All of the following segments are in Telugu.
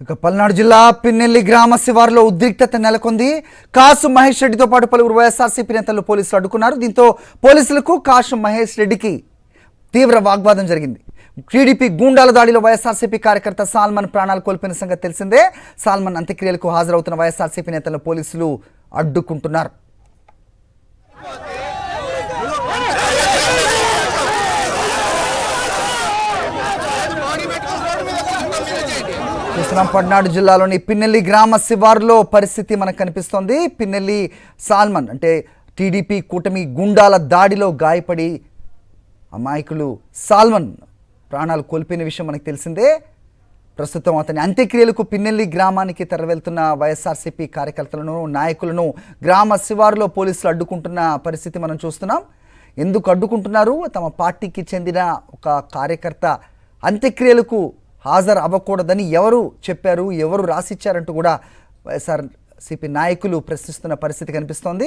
ఇక పల్నాడు జిల్లా పిన్నెల్లి గ్రామ శివారులో ఉద్రిక్తత నెలకొంది. కాసు మహేష్ రెడ్డితో పాటు పలువురు వైఎస్ఆర్సీపీ నేతలు పోలీసులు అడ్డుకున్నారు. దీంతో పోలీసులకు కాసు మహేష్ రెడ్డికి తీవ్ర వాగ్వాదం జరిగింది. టీడీపీ గూండాల దాడిలో వైఎస్ఆర్సీపీ కార్యకర్త సాల్మన్ ప్రాణాలు కోల్పోయిన సంగతి తెలిసిందే. సాల్మన్ అంత్యక్రియలకు హాజరవుతున్న వైఎస్ఆర్సీపీ నేతలను పోలీసులు అడ్డుకుంటున్నారు. పల్నాడు జిల్లాలోని పిన్నెల్లి గ్రామ శివారులో పరిస్థితి మనకు కనిపిస్తోంది. పిన్నెల్లి సాల్మన్ అంటే టీడీపీ కూటమి గుండాల దాడిలో గాయపడి అమాయకులు సాల్మన్ ప్రాణాలు కోల్పోయిన విషయం మనకు తెలిసిందే. ప్రస్తుతం అతని అంత్యక్రియలకు పిన్నెల్లి గ్రామానికి తరలివెళ్తున్న వైఎస్ఆర్సీపీ కార్యకర్తలను నాయకులను గ్రామ శివారులో పోలీసులు అడ్డుకుంటున్న పరిస్థితి మనం చూస్తున్నాం. ఎందుకు అడ్డుకుంటున్నారు? తమ పార్టీకి చెందిన ఒక కార్యకర్త అంత్యక్రియలకు హాజరు అవ్వకూడదని ఎవరు చెప్పారు, ఎవరు రాసిచ్చారంటూ కూడా వైఎస్ఆర్సీపీ నాయకులు ప్రశ్నిస్తున్న పరిస్థితి కనిపిస్తోంది.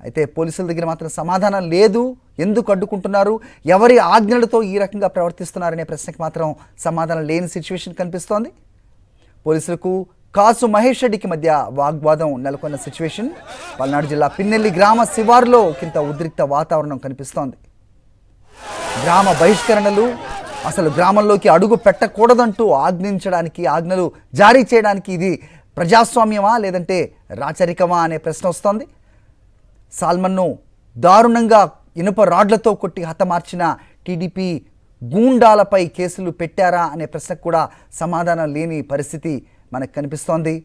అయితే పోలీసుల దగ్గర మాత్రం సమాధానం లేదు. ఎందుకు అడ్డుకుంటున్నారు, ఎవరి ఆజ్ఞలతో ఈ రకంగా ప్రవర్తిస్తున్నారనే ప్రశ్నకు మాత్రం సమాధానం లేని సిచ్యువేషన్ కనిపిస్తోంది. పోలీసులకు కాసు మహేష్ రెడ్డికి మధ్య వాగ్వాదం నెలకొన్న సిచ్యువేషన్. పల్నాడు జిల్లా పిన్నెల్లి గ్రామ శివారులో కింద ఉద్రిక్త వాతావరణం కనిపిస్తోంది. గ్రామ బహిష్కరణలు, అసలు గ్రామంలోకి అడుగు పెట్టకూడదంటూ ఆజ్ఞలు జారీ చేయడానికి ఇది ప్రజాస్వామ్యమా లేదంటే రాచరికమా అనే ప్రశ్న వస్తోంది. సాల్మన్ను దారుణంగా ఇనుప రాడ్లతో కొట్టి హతమార్చిన టీడీపీ గూండాలపై కేసులు పెట్టారా అనే ప్రశ్నకు కూడా సమాధానం లేని పరిస్థితి మనకు కనిపిస్తోంది.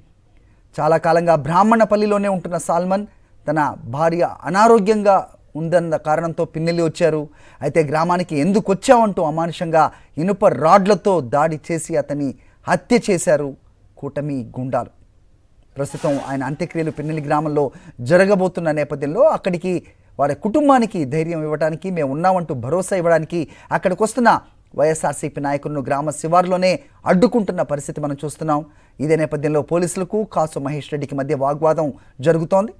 చాలా కాలంగా బ్రాహ్మణపల్లిలోనే ఉంటున్న సాల్మన్ తన భార్య అనారోగ్యంగా ఉందన్న కారణంతో పిన్నెల్లి వచ్చారు. అయితే గ్రామానికి ఎందుకు వచ్చావంటూ అమానుషంగా ఇనుప రాడ్లతో దాడి చేసి అతన్ని హత్య చేశారు కూటమి గుండాలు. ప్రస్తుతం ఆయన అంత్యక్రియలు పిన్నెల్లి గ్రామంలో జరగబోతున్న నేపథ్యంలో అక్కడికి వారి కుటుంబానికి ధైర్యం ఇవ్వడానికి, మేము ఉన్నామంటూ భరోసా ఇవ్వడానికి అక్కడికి వస్తున్న వైఎస్ఆర్సీపీ నాయకులను గ్రామ శివారులోనే అడ్డుకుంటున్న పరిస్థితి మనం చూస్తున్నాం. ఇదే నేపథ్యంలో పోలీసులకు కాసు మహేష్ రెడ్డికి మధ్య వాగ్వాదం జరుగుతోంది.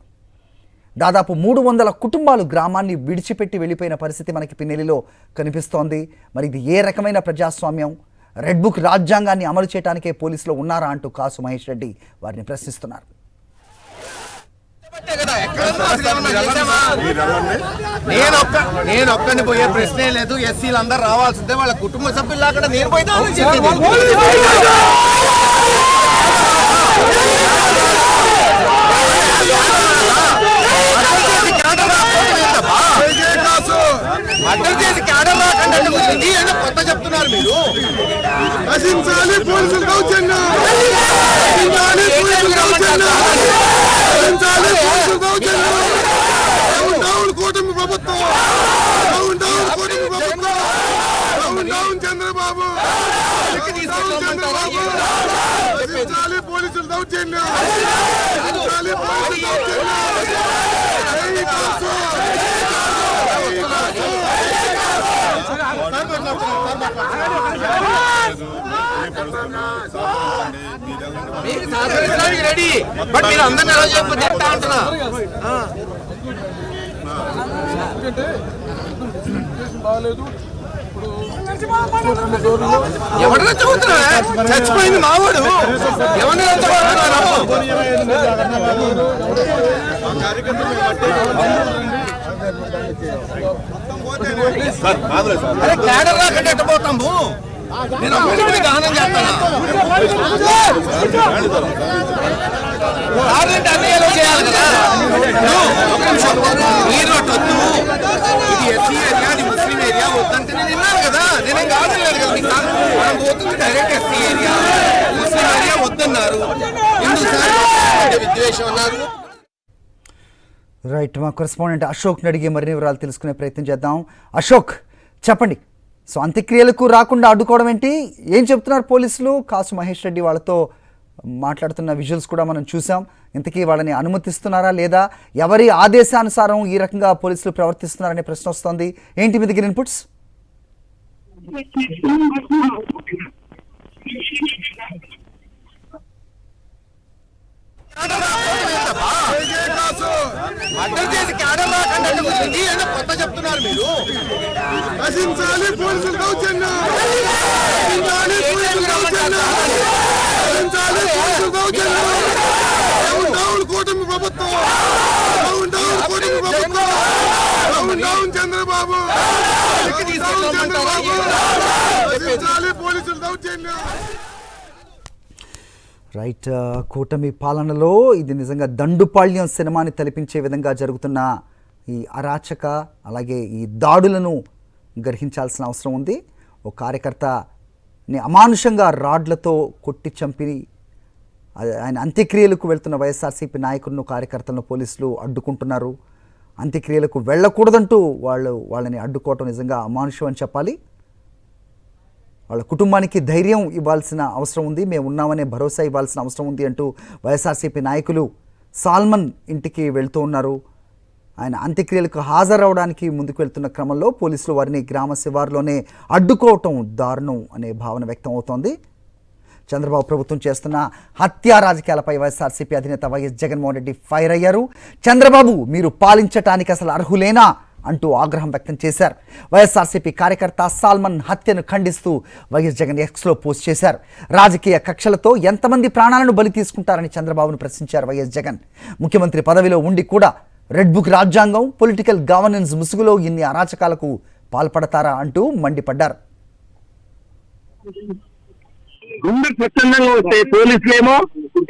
దాదాపు 300 కుటుంబాలు గ్రామాన్ని విడిచిపెట్టి వెళ్ళిపోయిన పరిస్థితి మనకి పిన్నెల్లిలో కనిపిస్తోంది. మరి ఇది ఏ రకమైన ప్రజాస్వామ్యం? రెడ్ బుక్ రాజ్యాంగాన్ని అమలు చేయడానికే పోలీసులు ఉన్నారా అంటూ కాసు మహేష్ రెడ్డి వారిని ప్రశ్నిస్తున్నారు. నేను ఒక్కడిని పోయే ప్రశ్నే లేదు. ఎస్సీలు అందరూ రావాల్సిందే, వాళ్ళ కుటుంబ సభ్యులు అక్కడ నేను పోయినా కొత్త చెప్తున్నారు మీరు. నశించాలి పోలీసులు దౌర్జన్యం, నశించాలి పోలీసులు దౌర్జన్యం, నశించాలి పోలీసులు దౌర్జన్యం. డౌన్ డౌన్ కూటమి ప్రభుత్వం, డౌన్ డౌన్ కూటమి ప్రభుత్వం, డౌన్ డౌన్ చంద్రబాబు, చంద్రబాబు. నశించాలి పోలీసులు దౌర్జన్యం, నశించాలి పోలీసులు దౌర్జన్యం. రెడీ బట్ మీరు అందరినీ ఎలా చెప్పి అంటున్నా ఎవరైనా చదువుతున్నా చచ్చిపోయింది మావాడు ఎవరైనా క్యాడర్ రాకంటే ఎట్టబోతాము. నేను ఒక్కడిని దహనం చేస్తాను. అన్ని ఎలా చేయాలి కదా. మీరు వద్దు, ఇది ఎస్సీ ఏరియా, అది ముస్లిం ఏరియా వద్దంటే నేను విన్నాను కదా. నేనేం కాదలేదు కదా. మనం పోతుంది డైరెక్ట్ ఎస్సీ ఏరియా, ముస్లిం ఏరియా వద్దన్నారు. ఎందుకు సార్ విద్వేషం అన్నారు. రైట్, మా కరెస్పాండెంట్ అశోక్ని అడిగి మరిన్ని వివరాలు తెలుసుకునే ప్రయత్నం చేద్దాం. అశోక్, చెప్పండి. సో అంత్యక్రియలకు రాకుండా అడ్డుకోవడం ఏంటి? ఏం చెప్తున్నారు పోలీసులు? కాసు మహేష్ రెడ్డి వాళ్ళతో మాట్లాడుతున్న విజువల్స్ కూడా మనం చూసాం. ఇంతకీ వాళ్ళని అనుమతిస్తున్నారా లేదా, ఎవరి ఆదేశానుసారం ఈ రకంగా పోలీసులు ప్రవర్తిస్తున్నారనే ప్రశ్న వస్తుంది. ఏంటి మీ దగ్గర ఇన్పుట్స్? కొత్త చెప్తున్నారు మీరు. నశించాలి పోలీసులు దౌర్జన్యం, నశించాలి పోలీసులు దౌర్జన్యం, నశించాలి డౌన్ చంద్రబాబు పోలీసులు దౌర్జన్యం. రైట్, కూటమి పాలనలో ఇది నిజంగా దండుపాళ్యం సినిమాని తలపించే విధంగా జరుగుతున్న ఈ అరాచక అలాగే ఈ దాడులను గ్రహించాల్సిన అవసరం ఉంది. ఓ కార్యకర్తని అమానుషంగా రాడ్లతో కొట్టి చంపి ఆయన అంత్యక్రియలకు వెళ్తున్న వైఎస్ఆర్సీపీ నాయకులను కార్యకర్తలను పోలీసులు అడ్డుకుంటున్నారు. అంత్యక్రియలకు వెళ్ళకూడదంటూ వాళ్ళని అడ్డుకోవటం నిజంగా అమానుషం అని చెప్పాలి. వాళ్ళ కుటుంబానికి ధైర్యం ఇవ్వాల్సిన అవసరం ఉంది, మేము ఉన్నామనే భరోసా ఇవ్వాల్సిన అవసరం ఉంది అంటూ వైఎస్ఆర్సీపీ నాయకులు సాల్మన్ ఇంటికి వెళ్తూ ఉన్నారు. ఆయన అంత్యక్రియలకు హాజరవడానికి ముందుకు వెళ్తున్న క్రమంలో పోలీసులు వారిని గ్రామ శివారులోనే అడ్డుకోవటం దారుణం అనే భావన వ్యక్తం అవుతోంది. చంద్రబాబు ప్రభుత్వం చేస్తున్న హత్యా రాజకీయాలపై వైఎస్ఆర్సీపీ అధినేత వైఎస్ జగన్మోహన్ రెడ్డి ఫైర్ అయ్యారు. చంద్రబాబు మీరు పాలించటానికి అసలు అర్హులేనా అంటూ ఆగ్రహం వ్యక్తం చేశారు. వైఎస్ఆర్సీపీ కార్యకర్త సాల్మన్ హత్యను ఖండిస్తూ వైఎస్ జగన్ ఎక్స్లో పోస్ట్ చేశారు. రాజకీయ కక్షలతో ఎంతమంది ప్రాణాలను బలి తీసుకుంటారని చంద్రబాబును ప్రశ్నించారు వైఎస్ జగన్. ముఖ్యమంత్రి పదవిలో ఉండి కూడా రెడ్ బుక్ రాజ్యాంగం, పొలిటికల్ గవర్నెన్స్ ముసుగులో ఇన్ని అరాచకాలకు పాల్పడతారా అంటూ మండిపడ్డారు. గుండె ప్రచండంగా వస్తే పోలీసులేమో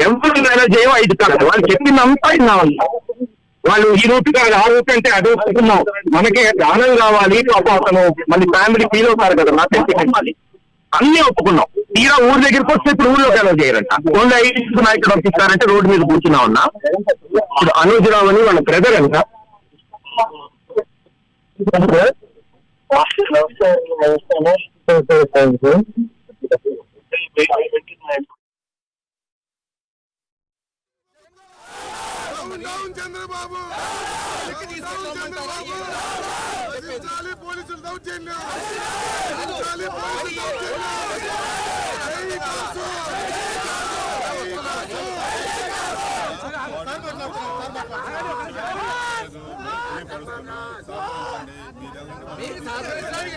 ఎవరు మేనేజ్ చేయో ఐదు కాదు, వాళ్ళు చెప్పిందంతా విన్నావాలి. వాళ్ళు ఈ రూట్ కాదు ఆ రూట్ అంటే అది ఒప్పుకున్నాం, మనకే దానం కావాలి, అతను మళ్ళీ ఫ్యామిలీ ఫీల్ అవుతారు కదా, నా తెలిసి అన్ని ఒప్పుకున్నాం. తీరా ఊరి దగ్గరికి వస్తే ఇప్పుడు ఊళ్ళోకి ఎలా చేయరంట. ఓన్లీ 5 నాయకుడు పంపిస్తారంటే రోడ్డు మీద కూర్చున్నా ఉన్నా. ఇప్పుడు అనుజరావు అని వాళ్ళ బ్రదర్ అంట. చంద్రబాబు పోలీసులు దౌర్జన్యం.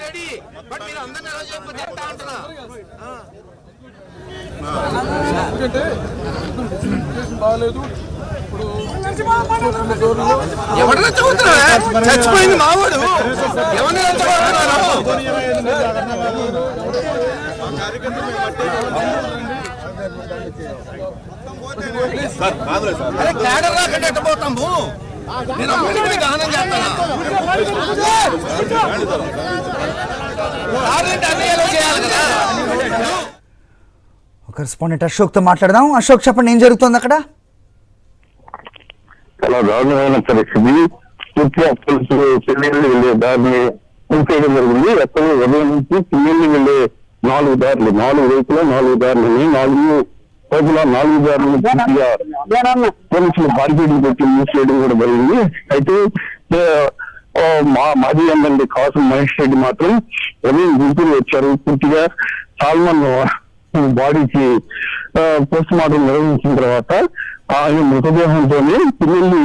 రెడీ బట్ మీరు అందరినీ ఎలా చెప్పండి అంటున్నా. బాగాలేదు. ఎవరైనా చదువుతున్నా చచ్చిపోయింది మావాడు, ఎవరైనా పోతాము. నేను అప్పటికి దహనం చేస్తాను. చేయాలి కదా. కరెస్పాండెంట్ అశోక్తో మాట్లాడదాం. అశోక్ చెప్పండి, ఏం జరుగుతుంది అక్కడ? చాలా దారుణమైన పరిస్థితి. పూర్తిగా పోలీసులు చెన్నైకి వెళ్లే దారిని మూసేయడం జరిగింది. ఎక్కడ ఉదయం నుంచి చెన్నైకి వెళ్లే 4 దారులు, 4 వైపులా 4 దారులని, 4 వైపులా 4 దారులను పూర్తిగా పోలీసులు బారికేడ్లు పెట్టి మూసేయడం కూడా జరిగింది. అయితే మాజీ ఎమ్మెల్యే కాసు మహేష్ రెడ్డి మాత్రం ఉదయం గుంటూరు వచ్చారు. పూర్తిగా సాల్మన్ బాడీకి పోస్ట్ మార్టం నిర్వహించిన తర్వాత ఆయన మృతదేహంతోనే పిల్లల్ని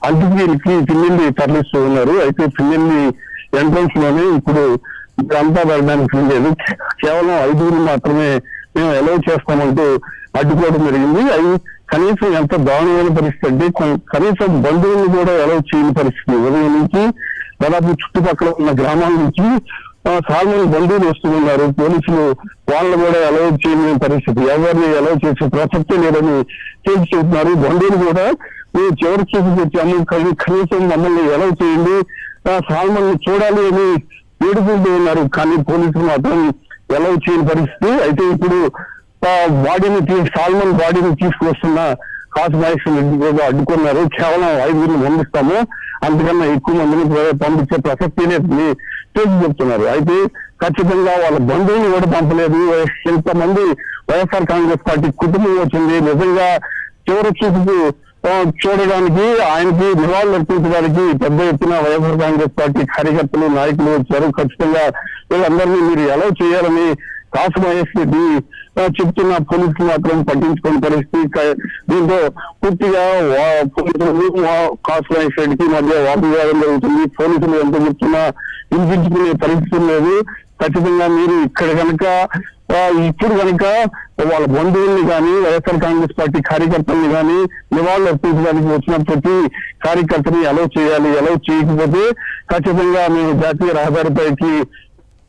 అంత్యక్రియలకి పిల్లల్ని తరలిస్తూ ఉన్నారు. అయితే పిల్లల్ని ఎంట్రన్స్ లోనే ఇప్పుడు అంతా వెళ్ళడానికి లేదు, కేవలం 5 మాత్రమే మేము అలౌ చేస్తామంటూ అడ్డుకోవడం జరిగింది. అవి కనీసం ఎంత దారుణమైన పరిస్థితి అంటే కనీసం బంధువులను కూడా అలౌ చేయని పరిస్థితి. ఉదయం నుంచి దాదాపు చుట్టుపక్కల ఉన్న గ్రామాల నుంచి సాల్మన్ బంధువులు వస్తున్నారు. పోలీసులు వాళ్ళని కూడా అలౌ చేయని పరిస్థితి, ఎవరిని అలౌ చేసే ప్రసక్తే లేదని తేల్చి చెబుతున్నారు. బంధువులు కూడా మేము చివరి చూసి వచ్చాము, కనీసం మమ్మల్ని అలౌ చేయండి, సాల్మన్ చూడాలి అని వేడుకుంటూ ఉన్నారు. కానీ పోలీసులు మాత్రం అలౌ చేయని పరిస్థితి. అయితే ఇప్పుడు సాల్మన్ బాడీని తీసుకొస్తున్న కాసు మహేశ్వర రెడ్డి కూడా అడ్డుకున్నారు. కేవలం 5 పంపిస్తాము, అంతకన్నా ఎక్కువ మందిని పంపించే ప్రసక్తినే తేల్చి చెప్తున్నారు. అయితే ఖచ్చితంగా వాళ్ళ బంధువులు కూడా పంపలేదు. ఇంతమంది వైఎస్ఆర్ కాంగ్రెస్ పార్టీ కుటుంబం వచ్చింది. నిజంగా చివరి చూపుకు చూడడానికి, ఆయనకి నివాళులు అర్పించడానికి పెద్ద ఎత్తున వైఎస్ఆర్ కాంగ్రెస్ పార్టీ కార్యకర్తలు, నాయకులు వచ్చారు. ఖచ్చితంగా వీళ్ళందరినీ మీరు ఎలా చేయాలని కాసు మహేష్ రెడ్డి చెప్తున్న పోలీసులు మాత్రం పట్టించుకునే పరిస్థితి. దీంతో పూర్తిగా పోలీసులు కాసు మహేష్ రెడ్డికి మధ్య వాగ్వివాదం జరుగుతుంది. పోలీసులు ఎంత చెప్తున్నా వినిపించుకునే పరిస్థితి లేదు. ఖచ్చితంగా మీరు ఇక్కడ కనుక ఇప్పుడు కనుక వాళ్ళ బంధువుల్ని కానీ వైఎస్ఆర్ కాంగ్రెస్ పార్టీ కార్యకర్తల్ని కానీ నివాళులు అర్పించడానికి వచ్చిన ప్రతి కార్యకర్తని అలౌ చేయాలి. అలౌ చేయకపోతే ఖచ్చితంగా మేము జాతీయ రహదారిపైకి